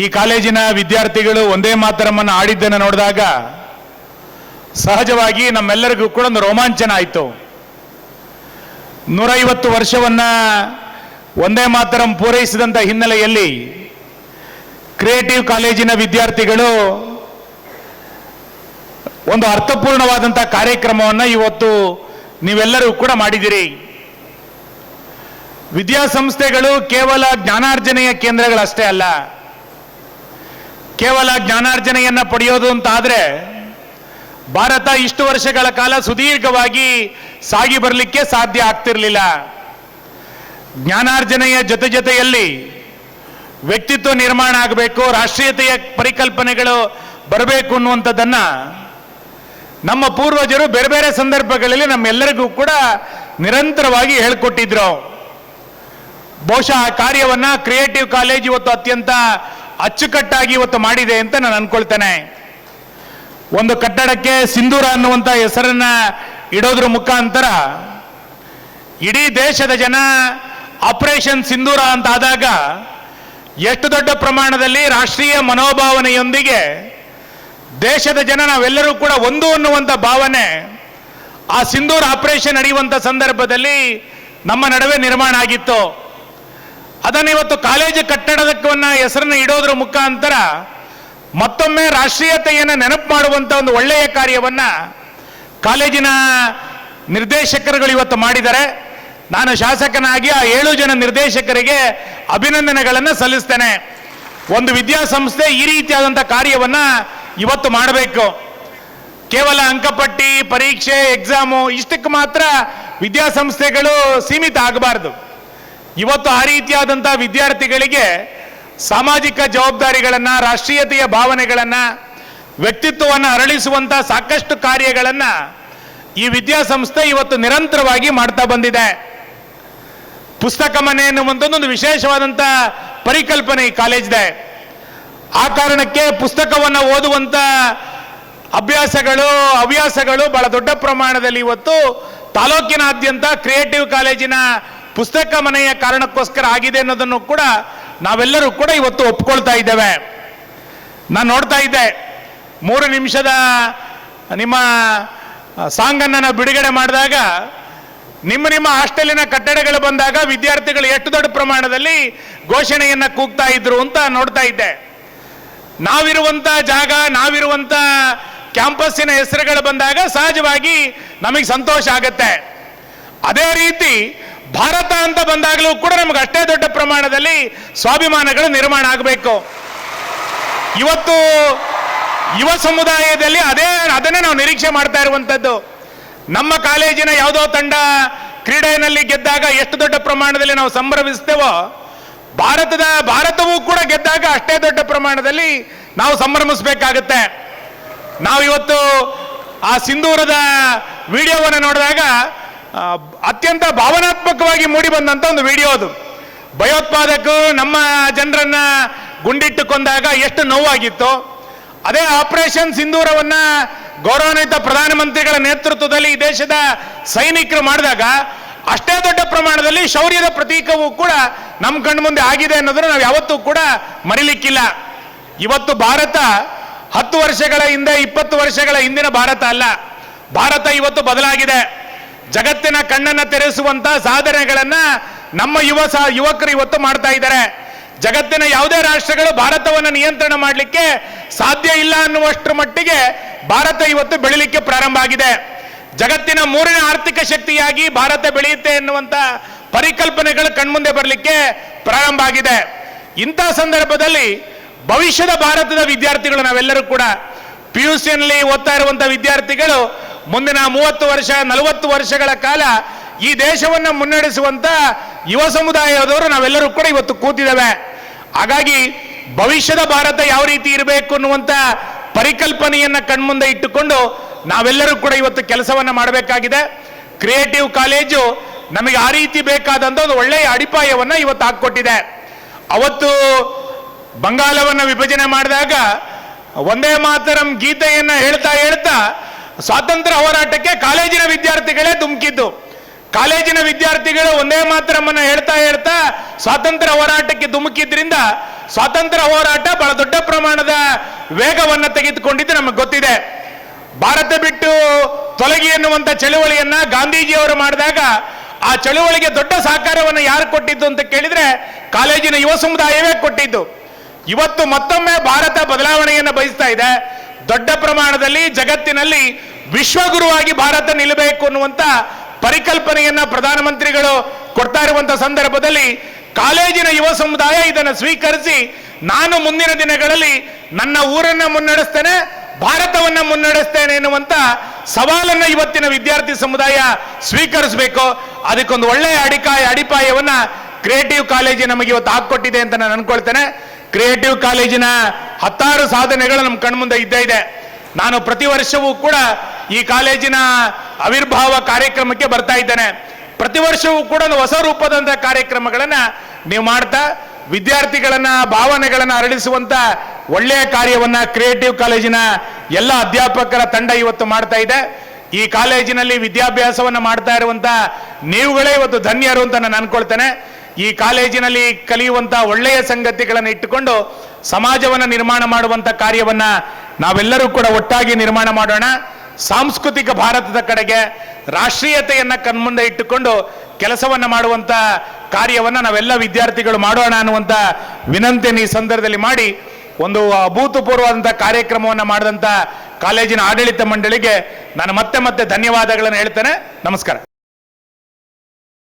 ಈ ಕಾಲೇಜಿನ ವಿದ್ಯಾರ್ಥಿಗಳು ಒಂದೇ ಮಾತರಮನ್ನು ಆಡಿದ್ದನ್ನು ನೋಡಿದಾಗ ಸಹಜವಾಗಿ ನಮ್ಮೆಲ್ಲರಿಗೂ ಕೂಡ ಒಂದು ರೋಮಾಂಚನ ಆಯಿತು. 150 ವರ್ಷವನ್ನ ಒಂದೇ ಮಾತರಂ ಪೂರೈಸಿದಂಥ ಹಿನ್ನೆಲೆಯಲ್ಲಿ ಕ್ರಿಯೇಟಿವ್ ಕಾಲೇಜಿನ ವಿದ್ಯಾರ್ಥಿಗಳು ಒಂದು ಅರ್ಥಪೂರ್ಣವಾದಂಥ ಕಾರ್ಯಕ್ರಮವನ್ನು ಇವತ್ತು ನೀವೆಲ್ಲರೂ ಕೂಡ ಮಾಡಿದಿರಿ. ವಿದ್ಯಾಸಂಸ್ಥೆಗಳು ಕೇವಲ ಜ್ಞಾನಾರ್ಜನೆಯ ಕೇಂದ್ರಗಳಷ್ಟೇ ಅಲ್ಲ. ಕೇವಲ ಜ್ಞಾನಾರ್ಜನೆಯನ್ನು ಪಡೆಯೋದು ಅಂತ ಆದರೆ ಭಾರತ ಇಷ್ಟು ವರ್ಷಗಳ ಕಾಲ ಸುದೀರ್ಘವಾಗಿ ಸಾಗಿ ಬರಲಿಕ್ಕೆ ಸಾಧ್ಯ ಆಗ್ತಿರಲಿಲ್ಲ. ಜ್ಞಾನಾರ್ಜನೆಯ ಜೊತೆಯಲ್ಲಿ ವ್ಯಕ್ತಿತ್ವ ನಿರ್ಮಾಣ ಆಗಬೇಕು, ರಾಷ್ಟ್ರೀಯತೆಯ ಪರಿಕಲ್ಪನೆಗಳು ಬರಬೇಕು ಅನ್ನುವಂಥದ್ದನ್ನ ನಮ್ಮ ಪೂರ್ವಜರು ಬೇರೆ ಬೇರೆ ಸಂದರ್ಭಗಳಲ್ಲಿ ನಮ್ಮೆಲ್ಲರಿಗೂ ಕೂಡ ನಿರಂತರವಾಗಿ ಹೇಳ್ಕೊಟ್ಟಿದ್ರು. ಬಹುಶಃ ಆ ಕಾರ್ಯವನ್ನ ಕ್ರಿಯೇಟಿವ್ ಕಾಲೇಜ್ ಇವತ್ತು ಅತ್ಯಂತ ಅಚ್ಚುಕಟ್ಟಾಗಿ ಇವತ್ತು ಮಾಡಿದೆ ಅಂತ ನಾನು ಅನ್ಕೊಳ್ತೇನೆ. ಒಂದು ಕಟ್ಟಡಕ್ಕೆ ಸಿಂಧೂರ ಅನ್ನುವಂಥ ಹೆಸರನ್ನ ಇಡೋದ್ರ ಮುಖಾಂತರ ಇಡೀ ದೇಶದ ಜನ ಆಪರೇಷನ್ ಸಿಂಧೂರ ಅಂತ ಆದಾಗ ಎಷ್ಟು ದೊಡ್ಡ ಪ್ರಮಾಣದಲ್ಲಿ ರಾಷ್ಟ್ರೀಯ ಮನೋಭಾವನೆಯೊಂದಿಗೆ ದೇಶದ ಜನ ನಾವೆಲ್ಲರೂ ಕೂಡ ಒಂದು ಅನ್ನುವಂಥ ಭಾವನೆ ಆ ಸಿಂಧೂರ ಆಪರೇಷನ್ ನಡೆಯುವಂಥ ಸಂದರ್ಭದಲ್ಲಿ ನಮ್ಮ ನಡುವೆ ನಿರ್ಮಾಣ ಆಗಿತ್ತು. ಅದನ್ನು ಇವತ್ತು ಕಾಲೇಜು ಕಟ್ಟಡದಕ್ಕನ್ನ ಹೆಸರನ್ನು ಇಡೋದ್ರ ಮುಖಾಂತರ ಮತ್ತೊಮ್ಮೆ ರಾಷ್ಟ್ರೀಯತೆಯನ್ನು ನೆನಪು ಮಾಡುವಂಥ ಒಂದು ಒಳ್ಳೆಯ ಕಾರ್ಯವನ್ನ ಕಾಲೇಜಿನ ನಿರ್ದೇಶಕರುಗಳು ಇವತ್ತು ಮಾಡಿದ್ದಾರೆ. ನಾನು ಶಾಸಕನಾಗಿ ಆ 7 ಜನ ನಿರ್ದೇಶಕರಿಗೆ ಅಭಿನಂದನೆಗಳನ್ನು ಸಲ್ಲಿಸ್ತೇನೆ. ಒಂದು ವಿದ್ಯಾಸಂಸ್ಥೆ ಈ ರೀತಿಯಾದಂಥ ಕಾರ್ಯವನ್ನ ಇವತ್ತು ಮಾಡಬೇಕು. ಕೇವಲ ಅಂಕಪಟ್ಟಿ, ಪರೀಕ್ಷೆ, ಎಕ್ಸಾಮು ಇಷ್ಟಕ್ಕೆ ಮಾತ್ರ ವಿದ್ಯಾಸಂಸ್ಥೆಗಳು ಸೀಮಿತ ಆಗಬಾರ್ದು. ಇವತ್ತು ಆ ರೀತಿಯಾದಂಥ ವಿದ್ಯಾರ್ಥಿಗಳಿಗೆ ಸಾಮಾಜಿಕ ಜವಾಬ್ದಾರಿಗಳನ್ನು, ರಾಷ್ಟ್ರೀಯತೆಯ ಭಾವನೆಗಳನ್ನು, ವ್ಯಕ್ತಿತ್ವವನ್ನು ಅರಳಿಸುವಂಥ ಸಾಕಷ್ಟು ಕಾರ್ಯಗಳನ್ನು ಈ ವಿದ್ಯಾಸಂಸ್ಥೆ ಇವತ್ತು ನಿರಂತರವಾಗಿ ಮಾಡ್ತಾ ಬಂದಿದೆ. ಪುಸ್ತಕ ಮನೆ ಎನ್ನುವಂಥದ್ದು ವಿಶೇಷವಾದಂಥ ಪರಿಕಲ್ಪನೆ ಈ ಕಾಲೇಜಿದೆ. ಆ ಕಾರಣಕ್ಕೆ ಪುಸ್ತಕವನ್ನು ಓದುವಂಥ ಹವ್ಯಾಸಗಳು ಬಹಳ ದೊಡ್ಡ ಪ್ರಮಾಣದಲ್ಲಿ ಇವತ್ತು ತಾಲೂಕಿನಾದ್ಯಂತ ಕ್ರಿಯೇಟಿವ್ ಕಾಲೇಜಿನ ಪುಸ್ತಕ ಮನೆಯ ಕಾರಣಕ್ಕೋಸ್ಕರ ಆಗಿದೆ ಅನ್ನೋದನ್ನು ಕೂಡ ನಾವೆಲ್ಲರೂ ಕೂಡ ಇವತ್ತು ಒಪ್ಕೊಳ್ತಾ ಇದ್ದೇವೆ. ನಾನು ನೋಡ್ತಾ ಇದ್ದೆ 3 ನಿಮಿಷದ ನಿಮ್ಮ ಸಾಂಗನ್ನು ಬಿಡುಗಡೆ ಮಾಡಿದಾಗ ನಿಮ್ಮ ಹಾಸ್ಟೆಲಿನ ಕಟ್ಟಡಗಳು ಬಂದಾಗ ವಿದ್ಯಾರ್ಥಿಗಳು ಎಷ್ಟು ದೊಡ್ಡ ಪ್ರಮಾಣದಲ್ಲಿ ಘೋಷಣೆಯನ್ನ ಕೂಗ್ತಾ ಇದ್ರು ಅಂತ ನೋಡ್ತಾ ಇದ್ದೆ. ನಾವಿರುವಂತ ಜಾಗ, ನಾವಿರುವಂತ ಕ್ಯಾಂಪಸ್ಸಿನ ಹೆಸರುಗಳು ಬಂದಾಗ ಸಹಜವಾಗಿ ನಮಗೆ ಸಂತೋಷ ಆಗತ್ತೆ. ಅದೇ ರೀತಿ ಭಾರತ ಅಂತ ಬಂದಾಗಲೂ ಕೂಡ ನಮಗೆ ಅಷ್ಟೇ ದೊಡ್ಡ ಪ್ರಮಾಣದಲ್ಲಿ ಸ್ವಾಭಿಮಾನಗಳು ನಿರ್ಮಾಣ ಆಗಬೇಕು. ಇವತ್ತು ಯುವ ಸಮುದಾಯದಲ್ಲಿ ಅದನ್ನೇ ನಾವು ನಿರೀಕ್ಷೆ ಮಾಡ್ತಾ ಇರುವಂತದ್ದು. ನಮ್ಮ ಕಾಲೇಜಿನ ಯಾವುದೋ ತಂಡ ಕ್ರೀಡೆಯಲ್ಲಿ ಗೆದ್ದಾಗ ಎಷ್ಟು ದೊಡ್ಡ ಪ್ರಮಾಣದಲ್ಲಿ ನಾವು ಸಂಭ್ರಮಿಸ್ತೇವೋ, ಭಾರತವೂ ಕೂಡ ಗೆದ್ದಾಗ ಅಷ್ಟೇ ದೊಡ್ಡ ಪ್ರಮಾಣದಲ್ಲಿ ನಾವು ಸಂಭ್ರಮಿಸಬೇಕಾಗತ್ತೆ. ನಾವು ಇವತ್ತು ಆ ಸಿಂಧೂರದ ವಿಡಿಯೋವನ್ನು ನೋಡಿದಾಗ ಅತ್ಯಂತ ಭಾವನಾತ್ಮಕವಾಗಿ ಮೂಡಿ ಬಂದಂತ ಒಂದು ವಿಡಿಯೋ ಅದು. ಭಯೋತ್ಪಾದಕರು ನಮ್ಮ ಜನರನ್ನ ಗುಂಡಿಟ್ಟು ಕೊಂದಾಗ ಎಷ್ಟು ನೋವಾಗಿತ್ತು. ಅದೇ ಆಪರೇಷನ್ ಸಿಂಧೂರವನ್ನ ಗೌರವಾನ್ವಿತ ಪ್ರಧಾನಮಂತ್ರಿಗಳ ನೇತೃತ್ವದಲ್ಲಿ ಈ ದೇಶದ ಸೈನಿಕರು ಮಾಡಿದಾಗ ಅಷ್ಟೇ ದೊಡ್ಡ ಪ್ರಮಾಣದಲ್ಲಿ ಶೌರ್ಯದ ಪ್ರತೀಕವೂ ಕೂಡ ನಮ್ಮ ಕಣ್ಣು ಮುಂದೆ ಆಗಿದೆ ಅನ್ನೋದನ್ನು ನಾವು ಯಾವತ್ತೂ ಕೂಡ ಮರಿಲಿಕ್ಕಿಲ್ಲ. ಇವತ್ತು ಭಾರತ 10 ವರ್ಷಗಳ ಹಿಂದೆ, 20 ವರ್ಷಗಳ ಹಿಂದಿನ ಭಾರತ ಅಲ್ಲ. ಭಾರತ ಇವತ್ತು ಬದಲಾಗಿದೆ. ಜಗತ್ತಿನ ಕಣ್ಣನ್ನು ತೆರೆಸುವಂತ ಸಾಧನೆಗಳನ್ನ ನಮ್ಮ ಯುವಕರು ಇವತ್ತು ಮಾಡ್ತಾ ಇದ್ದಾರೆ. ಜಗತ್ತಿನ ಯಾವುದೇ ರಾಷ್ಟ್ರಗಳು ಭಾರತವನ್ನು ನಿಯಂತ್ರಣ ಮಾಡಲಿಕ್ಕೆ ಸಾಧ್ಯ ಇಲ್ಲ ಅನ್ನುವಷ್ಟರ ಮಟ್ಟಿಗೆ ಭಾರತ ಇವತ್ತು ಬೆಳಿಲಿಕ್ಕೆ ಪ್ರಾರಂಭ ಆಗಿದೆ. ಜಗತ್ತಿನ 3ನೇ ಆರ್ಥಿಕ ಶಕ್ತಿಯಾಗಿ ಭಾರತ ಬೆಳೆಯುತ್ತೆ ಎನ್ನುವಂತ ಪರಿಕಲ್ಪನೆಗಳು ಕಣ್ಮುಂದೆ ಬರಲಿಕ್ಕೆ ಪ್ರಾರಂಭ ಆಗಿದೆ. ಇಂಥ ಸಂದರ್ಭದಲ್ಲಿ ಭವಿಷ್ಯದ ಭಾರತದ ವಿದ್ಯಾರ್ಥಿಗಳು ನಾವೆಲ್ಲರೂ ಕೂಡ PUCಯಲ್ಲಿ ಓದ್ತಾ ಇರುವಂತಹ ವಿದ್ಯಾರ್ಥಿಗಳು ಮುಂದಿನ 30 ವರ್ಷ 40 ವರ್ಷಗಳ ಕಾಲ ಈ ದೇಶವನ್ನು ಮುನ್ನಡೆಸುವಂತ ಯುವ ಸಮುದಾಯದವರು ನಾವೆಲ್ಲರೂ ಕೂಡ ಇವತ್ತು ಕೂತಿದ್ದೇವೆ. ಹಾಗಾಗಿ ಭವಿಷ್ಯದ ಭಾರತ ಯಾವ ರೀತಿ ಇರಬೇಕು ಅನ್ನುವಂತ ಪರಿಕಲ್ಪನೆಯನ್ನ ಕಣ್ಮುಂದೆ ಇಟ್ಟುಕೊಂಡು ನಾವೆಲ್ಲರೂ ಕೂಡ ಇವತ್ತು ಕೆಲಸವನ್ನ ಮಾಡಬೇಕಾಗಿದೆ. ಕ್ರಿಯೇಟಿವ್ ಕಾಲೇಜು ನಮಗೆ ಆ ರೀತಿ ಬೇಕಾದಂತ ಒಂದು ಒಳ್ಳೆಯ ಅಡಿಪಾಯವನ್ನ ಇವತ್ತು ಹಾಕೊಟ್ಟಿದೆ. ಅವತ್ತು ಬಂಗಾಲವನ್ನು ವಿಭಜನೆ ಮಾಡಿದಾಗ ಒಂದೇ ಮಾತರಂ ಗೀತೆಯನ್ನ ಹೇಳ್ತಾ ಸ್ವಾತಂತ್ರ್ಯ ಹೋರಾಟಕ್ಕೆ ಕಾಲೇಜಿನ ವಿದ್ಯಾರ್ಥಿಗಳೇ ಧುಮುಕಿದ್ದು. ಕಾಲೇಜಿನ ವಿದ್ಯಾರ್ಥಿಗಳು ಒಂದೇ ಮಾತ್ರಮ್ಮನ್ನ ಹೇಳ್ತಾ ಹೇಳ್ತಾ ಸ್ವಾತಂತ್ರ್ಯ ಹೋರಾಟಕ್ಕೆ ಧುಮುಕಿದ್ರಿಂದ ಸ್ವಾತಂತ್ರ್ಯ ಹೋರಾಟ ಬಹಳ ದೊಡ್ಡ ಪ್ರಮಾಣದ ವೇಗವನ್ನು ತೆಗೆದುಕೊಂಡಿದ್ದು ನಮಗೆ ಗೊತ್ತಿದೆ. ಭಾರತ ಬಿಟ್ಟು ತೊಲಗಿ ಎನ್ನುವಂತ ಚಳುವಳಿಯನ್ನ ಗಾಂಧೀಜಿಯವರು ಮಾಡಿದಾಗ ಆ ಚಳುವಳಿಗೆ ದೊಡ್ಡ ಸಹಕಾರವನ್ನು ಯಾರು ಕೊಟ್ಟಿದ್ದು ಅಂತ ಕೇಳಿದ್ರೆ ಕಾಲೇಜಿನ ಯುವ ಸಮುದಾಯವೇ ಕೊಟ್ಟಿದ್ದು. ಇವತ್ತು ಮತ್ತೊಮ್ಮೆ ಭಾರತ ಬದಲಾವಣೆಯನ್ನು ಬಯಸ್ತಾ ಇದೆ. ದೊಡ್ಡ ಪ್ರಮಾಣದಲ್ಲಿ ಜಗತ್ತಿನಲ್ಲಿ ವಿಶ್ವಗುರುವಾಗಿ ಭಾರತ ನಿಲ್ಲಬೇಕು ಅನ್ನುವಂತ ಪರಿಕಲ್ಪನೆಯನ್ನ ಪ್ರಧಾನಮಂತ್ರಿಗಳು ಕೊಡ್ತಾ ಇರುವಂತಹ ಸಂದರ್ಭದಲ್ಲಿ ಕಾಲೇಜಿನ ಯುವ ಸಮುದಾಯ ಇದನ್ನು ಸ್ವೀಕರಿಸಿ ನಾನು ಮುಂದಿನ ದಿನಗಳಲ್ಲಿ ನನ್ನ ಊರನ್ನ ಮುನ್ನಡೆಸ್ತೇನೆ, ಭಾರತವನ್ನ ಮುನ್ನಡೆಸ್ತೇನೆ ಎನ್ನುವಂತ ಸವಾಲನ್ನ ಇವತ್ತಿನ ವಿದ್ಯಾರ್ಥಿ ಸಮುದಾಯ ಸ್ವೀಕರಿಸಬೇಕು. ಅದಕ್ಕೊಂದು ಒಳ್ಳೆಯ ಅಡಿಪಾಯವನ್ನ ಕ್ರಿಯೇಟಿವ್ ಕಾಲೇಜು ನಮಗೆ ಇವತ್ತು ಹಾಕೊಟ್ಟಿದೆ ಅಂತ ನಾನು ಅನ್ಕೊಳ್ತೇನೆ. ಕ್ರಿಯೇಟಿವ್ ಕಾಲೇಜಿನ ಹತ್ತಾರು ಸಾಧನೆಗಳು ನಮ್ಮ ಕಣ್ಮುಂದೆ ಇದ್ದೇ ಇದೆ. ನಾನು ಪ್ರತಿ ವರ್ಷವೂ ಕೂಡ ಈ ಕಾಲೇಜಿನ ಆವಿರ್ಭಾವ ಕಾರ್ಯಕ್ರಮಕ್ಕೆ ಬರ್ತಾ ಇದ್ದೇನೆ. ಪ್ರತಿ ವರ್ಷವೂ ಕೂಡ ಒಂದು ಹೊಸ ರೂಪದಂತ ಕಾರ್ಯಕ್ರಮಗಳನ್ನ ನೀವು ಮಾಡ್ತಾ ವಿದ್ಯಾರ್ಥಿಗಳನ್ನ ಭಾವನೆಗಳನ್ನ ಅರಳಿಸುವಂತ ಒಳ್ಳೆಯ ಕಾರ್ಯವನ್ನ ಕ್ರಿಯೇಟಿವ್ ಕಾಲೇಜಿನ ಎಲ್ಲ ಅಧ್ಯಾಪಕರ ತಂಡ ಇವತ್ತು ಮಾಡ್ತಾ ಇದೆ. ಈ ಕಾಲೇಜಿನಲ್ಲಿ ವಿದ್ಯಾಭ್ಯಾಸವನ್ನ ಮಾಡ್ತಾ ಇರುವಂತ ನೀವುಗಳೇ ಇವತ್ತು ಧನ್ಯರು ಅಂತ ನಾನು ಅನ್ಕೊಳ್ತೇನೆ. ಈ ಕಾಲೇಜಿನಲ್ಲಿ ಕಲಿಯುವಂತ ಒಳ್ಳೆಯ ಸಂಗತಿಗಳನ್ನು ಇಟ್ಟುಕೊಂಡು ಸಮಾಜವನ್ನ ನಿರ್ಮಾಣ ಮಾಡುವಂತ ಕಾರ್ಯವನ್ನ ನಾವೆಲ್ಲರೂ ಕೂಡ ಒಟ್ಟಾಗಿ ನಿರ್ಮಾಣ ಮಾಡೋಣ. ಸಾಂಸ್ಕೃತಿಕ ಭಾರತದ ಕಡೆಗೆ ರಾಷ್ಟ್ರೀಯತೆಯನ್ನ ಕಣ್ಮುಂದೆ ಇಟ್ಟುಕೊಂಡು ಕೆಲಸವನ್ನ ಮಾಡುವಂತ ಕಾರ್ಯವನ್ನ ನಾವೆಲ್ಲ ವಿದ್ಯಾರ್ಥಿಗಳು ಮಾಡೋಣ ಅನ್ನುವಂತ ವಿನಂತಿಯನ್ನು ಈ ಸಂದರ್ಭದಲ್ಲಿ ಮಾಡಿ ಒಂದು ಅಭೂತಪೂರ್ವವಾದಂತಹ ಕಾರ್ಯಕ್ರಮವನ್ನು ಮಾಡಿದಂತ ಕಾಲೇಜಿನ ಆಡಳಿತ ಮಂಡಳಿಗೆ ನಾನು ಮತ್ತೆ ಧನ್ಯವಾದಗಳನ್ನು ಹೇಳ್ತೇನೆ. ನಮಸ್ಕಾರ.